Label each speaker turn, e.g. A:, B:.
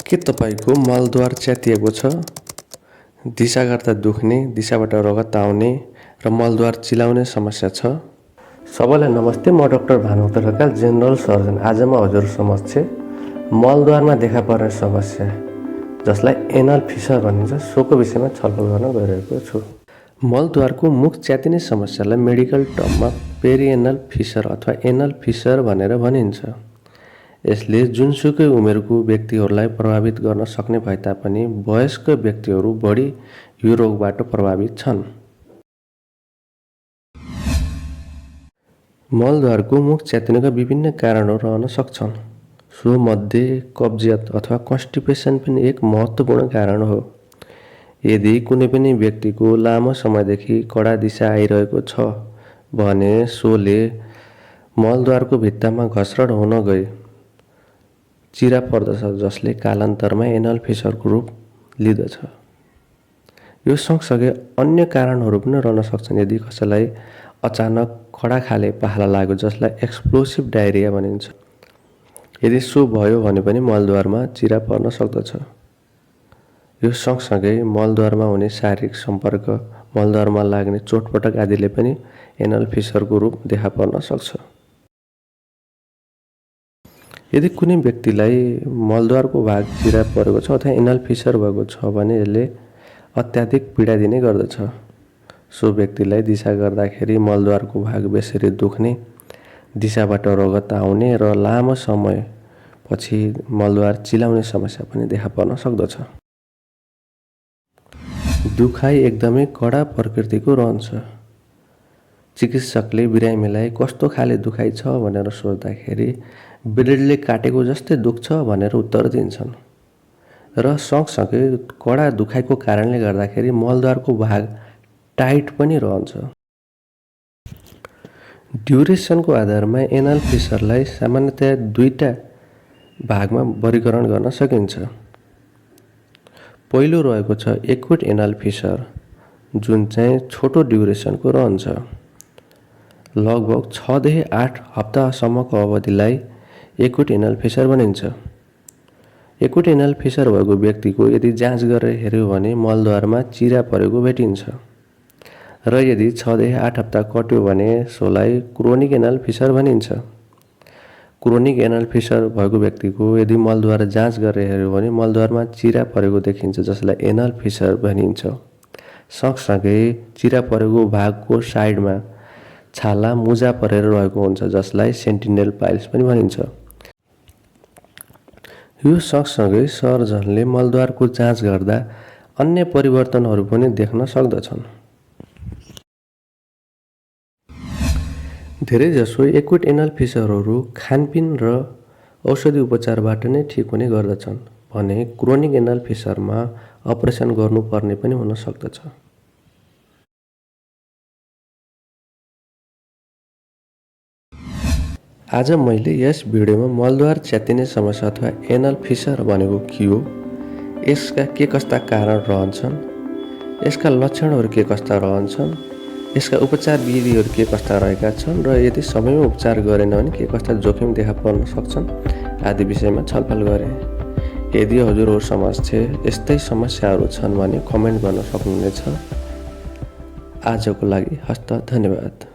A: के तपाईको मलद्वार च्यातिएको छ? दिशा गर्दा दुख्ने, दिशाबाट रगत आउने र मलद्वार चिलाउने समस्या छ? सबैलाई नमस्ते। म doctor Bhanubhakta Dhakal, general surgeon. आज म हजुर समक्ष मलद्वारमा देखा पर्ने समस्या जसलाई एनल फिसर भनिन्छ सोको विषयमा छलफल गर्न गइरहेको छु। मलद्वारको मुख च्यातिने समस्यालाई मेडिकल टर्ममा पेरिएनल फिसर अथवा एनल फिसर भनेर भनिन्छ। यसले जुनसुकै उमेरको व्यक्तिहरूलाई प्रभावित गर्न सक्ने भए तापनि वयस्क व्यक्तिहरू बढी यो रोगबाट प्रभावित छन्। मलद्वारको मुख च्यातिनुका विभिन्न कारणहरू रहन सक्छन्। सो मध्ये कब्जियत अथवा कन्स्टिपेसन पनि एक महत्त्वपूर्ण कारण हो। यदि कुनै पनि व्यक्तिको लामो समयदेखि कडा दिशा आइरहेको छ भने सोले मलद्वारको भित्तामा घस्रड हुन गई चिरा पर्दछ, जसले कालान्तरमा एनल फिसरको रूप लिदछ। यो सँगसँगै अन्य कारणहरू पनि रहन सक्छन्। यदि कसैलाई अचानक कडा खाले पखाला लाग्यो जसलाई एक्सप्लोसिभ डायरिया भनिन्छ, यदि सो भयो भने पनि मलद्वारमा चिरा पर्न सक्दछ। यो सँगसँगै मलद्वारमा हुने शारीरिक सम्पर्क, मलद्वारमा लाग्ने चोटपटक आदिले पनि एनल फिसरको रूप देखा पर्न सक्छ। यदि कुनै व्यक्तिलाई मलद्वारको भाग चिरा परेको छ अथवा एनल फिसर भएको छ भने यसले अत्याधिक पीडा दिने गर्दछ। सो व्यक्तिलाई दिशा गर्दाखेरि मलद्वारको भाग बेसरी दुख्ने, दिशाबाट रगत आउने र लामो समयपछि मलद्वार चिलाउने समस्या पनि देखा पर्न सक्दछ। दुखाइ एकदमै कडा प्रकृतिको रहन्छ। चिकित्सकले बिरामीलाई कस्तो खाले दुखाइ छ भनेर सोध्दाखेरि ब्लेडले काटेको जस्तै दुख्छ भनेर उत्तर दिन्छन्। र सँगसँगै कडा दुखाइको कारणले गर्दाखेरि मलद्वारको भाग टाइट पनि रहन्छ। ड्युरेसनको आधारमा एनल फिसरलाई सामान्यतया दुईटा भागमा वर्गीकरण गर्न सकिन्छ। पहिलो रहेको छ एक्युट एनल फिसर, जुन चाहिँ छोटो ड्युरेसनको रहन्छ। लगभग 6 देखि 8 हप्तासम्मको अवधिलाई एक्युट एनल फिसर भनिन्छ। एक्युट एनल फिसर भएको व्यक्तिको यदि जाँच गरेर हेर्यो भने मलद्वारमा चिरा परेको भेटिन्छ। र यदि 6 देखि 8 हप्ता कट्यो भने सोलाई क्रोनिक एनल फिसर भनिन्छ। क्रोनिक एनल फिसर भएको व्यक्तिको यदि मलद्वार जाँच गरेर हेर्यो भने मलद्वारमा चिरा परेको देखिन्छ, जसलाई एनल फिसर भनिन्छ। सँगसँगै चिरा परेको भागको साइडमा छाला मुजा परेर रहेको हुन्छ, जसलाई सेन्टिनेल पाइल्स पनि भनिन्छ। यो सँगसँगै सर्जनले मलद्वारको जाँच गर्दा अन्य परिवर्तनहरू पनि देख्न सक्दछन्। धेरैजसो एक्युट एनल फिसरहरू खानपिन र औषधि उपचारबाट नै ठिक हुने गर्दछन् भने क्रोनिक एनल फिसरमा अपरेसन गर्नुपर्ने पनि हुन सक्दछ। आज मैले यस भिडियोमा मलद्वार च्यातिने समस्या अथवा एनल फिसर भनेको के हो, यसका के कस्ता कारण रहन्छन्, यसका लक्षणहरू के कस्ता रहन्छन्, यसका उपचार विधिहरू के कस्ता रहेका छन् र यदि समयमा उपचार गरेन भने के कस्ता जोखिम देखा पर्न सक्छन् आदि विषयमा छलफल गरेँ। यदि हजुरहरू समक्ष यस्तै समस्याहरू छन् भने कमेन्ट गर्न सक्नुहुनेछ। आजको लागि हस्त धन्यवाद।